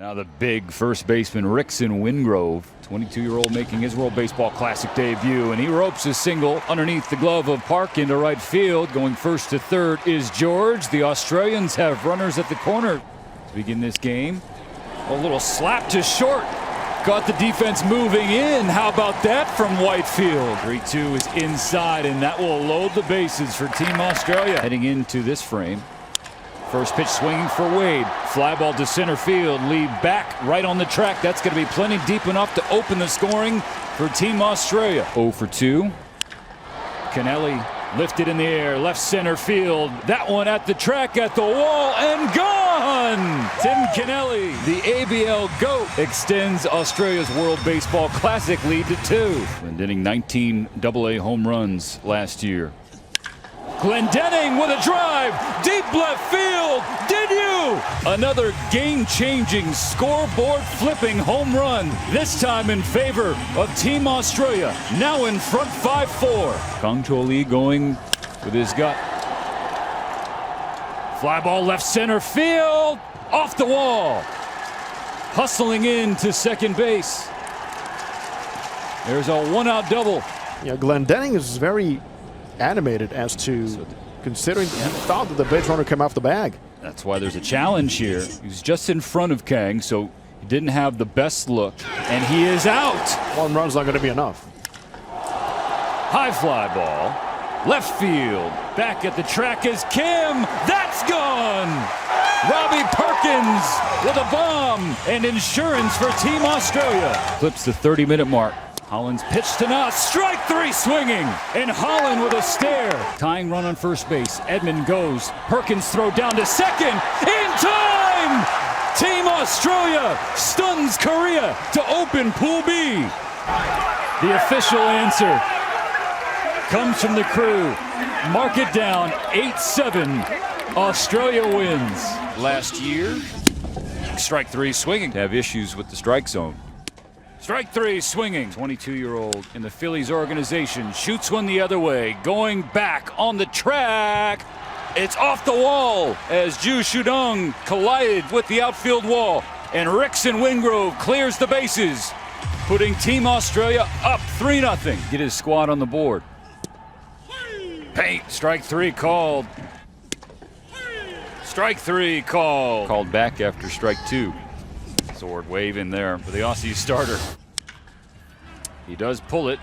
Now the big first baseman Rickson Wingrove, 22-year-old making his World Baseball Classic debut, and he ropes a single underneath the glove of Park into right field. Going first to third is George. The Australians have runners at the corner to begin this game. A little slap to short. Got the defense moving in. How about that from Whitefield? 3-2 is inside, and that will load the bases for Team Australia. Heading into this frame. First pitch swinging for Wade. Fly ball to center field. Lead back right on the track. That's going to be plenty deep enough to open the scoring for Team Australia. 0 for 2. Kennelly lifted in the air. Left center field. That one at the track, at the wall, and gone! Tim Kennelly, the ABL GOAT, extends Australia's World Baseball Classic lead to 2. Glendening 19 AA home runs last year. Glendening with a drive, deep left field, did you? Another game-changing, scoreboard-flipping home run, this time in favor of Team Australia, now in front 5-4. Kang Cho Lee going with his gut. Fly ball left center field, off the wall. Hustling in to second base. There's a one-out double. Yeah, Glendening is very animated as to considering he thought that the base runner came off the bag. That's why there's a challenge here. He's just in front of Kang, so he didn't have the best look, and he is out. One run's not going to be enough. High fly ball, left field. Back at the track is Kim. That's gone. Robbie Perkins with a bomb and insurance for Team Australia. Clips the 30-minute mark. Holland's pitch to Nas, strike 3 swinging, and Holland with a stare. Tying run on first base, Edmund goes, Perkins throw down to second, in time! Team Australia stuns Korea to open Pool B. The official answer comes from the crew. Mark it down, 8-7, Australia wins. Last year, strike 3 swinging. Have issues with the strike zone. Strike 3 swinging. 22-year-old in the Phillies organization shoots one the other way. Going back on the track. It's off the wall as Ju Shudong collided with the outfield wall. And Rickson Wingrove clears the bases, putting Team Australia up 3-0. Get his squad on the board. Paint. Strike 3 called. Strike 3 called. Called back after strike 2. Sword wave in there for the Aussie starter. He does pull it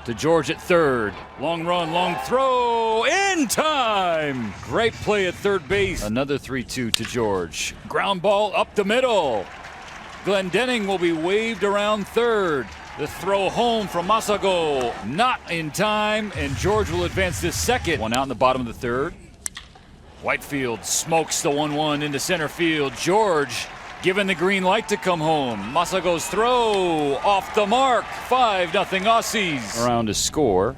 to George at third. Long run, long throw, in time! Great play at third base. Another 3-2 to George. Ground ball up the middle. Glendening will be waved around third. The throw home from Masago, not in time, and George will advance to second. One out in the bottom of the third. Whitefield smokes the 1-1 into center field. George given the green light to come home. Masago's throw off the mark. 5-0 Aussies. Around to score.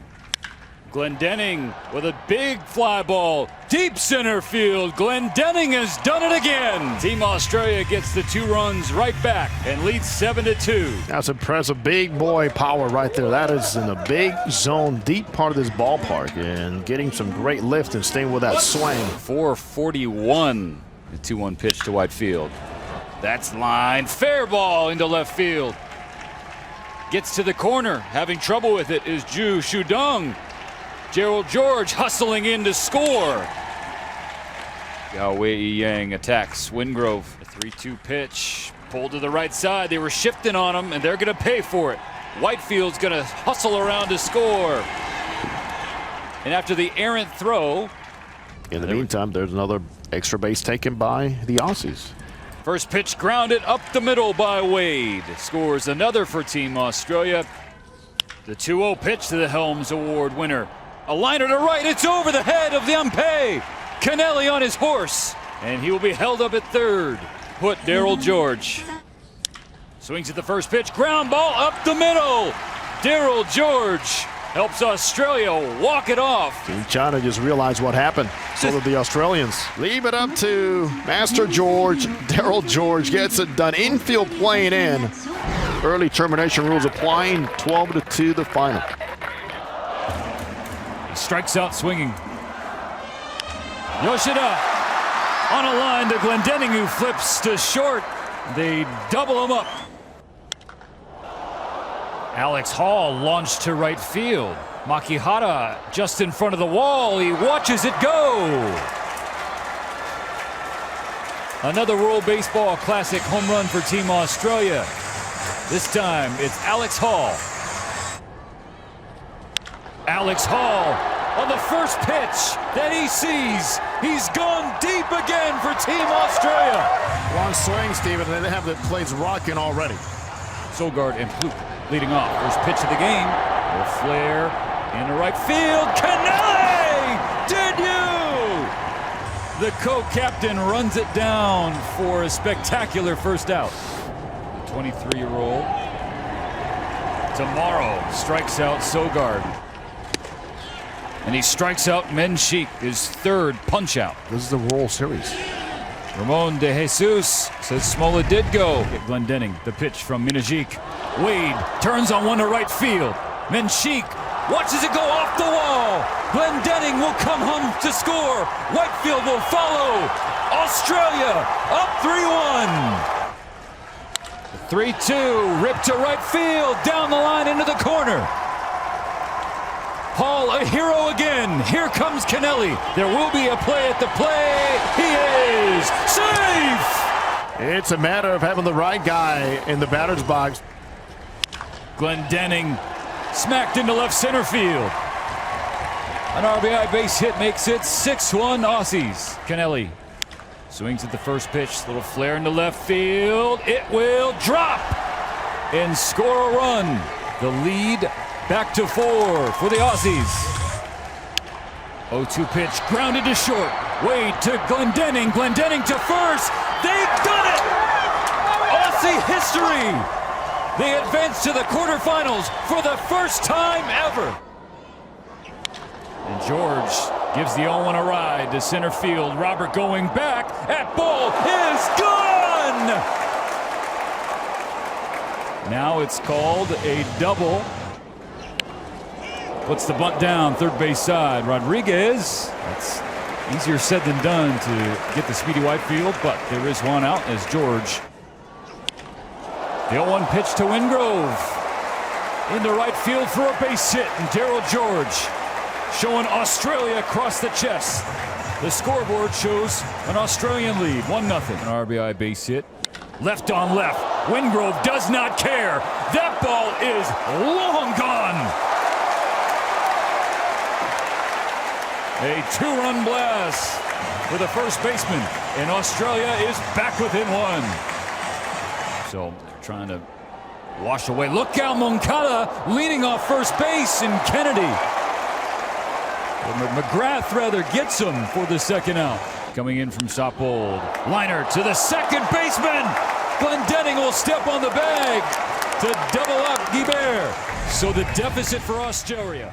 Glendening with a big fly ball. Deep center field. Glendening has done it again. Team Australia gets the 2 runs right back and leads 7-2. That's impressive. Big boy power right there. That is in a big zone, deep part of this ballpark, and getting some great lift and staying with that swing. 441. The 2-1 pitch to Whitefield. That's line, fair ball into left field. Gets to the corner, having trouble with it is Ju Shudong. Gerald George hustling in to score. Yao Wei Yang attacks Wingrove. A 3-2 pitch, pulled to the right side. They were shifting on him, and they're gonna pay for it. Whitefield's gonna hustle around to score. And after the errant throw. In the meantime, there's another extra base taken by the Aussies. First pitch grounded up the middle by Wade. Scores another for Team Australia. The 2-0 pitch to the Helms Award winner. A liner to right, it's over the head of the umpire. Kennelly on his horse, and he will be held up at third. Put Darryl George. Swings at the first pitch, ground ball up the middle. Darryl George helps Australia walk it off. Team China just realized what happened. So did the Australians. Leave it up to Master George. Darryl George gets it done. Infield playing in. Early termination rules applying. 12-2 the final. He strikes out swinging. Yoshida on a line to Glendening, who flips to short. They double him up. Alex Hall launched to right field. Makihara just in front of the wall. He watches it go. Another World Baseball Classic home run for Team Australia. This time it's Alex Hall. Alex Hall on the first pitch that he sees. He's gone deep again for Team Australia. Long swing, Steven, and they have the plays rocking already. Sogard and Ploop leading off. First pitch of the game. A flare into right field. Kennelly! Did you? The co-captain runs it down for a spectacular first out. The 23-year-old tomorrow strikes out Sogard. And he strikes out Menchik, his third punch-out. This is the World Series. Ramon de Jesus says Smola did go. Glendening, the pitch from Menchik. Wade turns on one to right field. Menchik watches it go off the wall. Glendening will come home to score. Whitefield will follow. Australia up 3-1. 3-2, ripped to right field, down the line into the corner. Hall a hero again. Here comes Kennelly. There will be a play at the plate. He is safe. It's a matter of having the right guy in the batter's box. Glendening smacked into left center field. An RBI base hit makes it 6-1 Aussies. Kennelly swings at the first pitch. Little flare into left field. It will drop and score a run. The lead back to 4 for the Aussies. 0-2 pitch grounded to short. Wade to Glendening. Glendening to first. They've done it! Aussie history! They advance to the quarterfinals for the first time ever. And George gives the 0-1 a ride to center field. Robert going back. That ball is gone! Now it's called a double. Puts the bunt down, third base side. Rodriguez, that's easier said than done to get the speedy Whitefield, but there is one out as George. The 0-1 pitch to Wingrove. Into right field for a base hit, and Darryl George showing Australia across the chest. The scoreboard shows an Australian lead, 1-0. An RBI base hit. Left on left. Wingrove does not care. That ball is long gone. A 2-run blast for the first baseman, and Australia is back within 1. So they're trying to wash away. Look out, Moncada leading off first base, and Kennedy. McGrath rather gets him for the second out. Coming in from Saupold. Liner to the second baseman. Glendening will step on the bag to double up Guibert. So the deficit for Australia.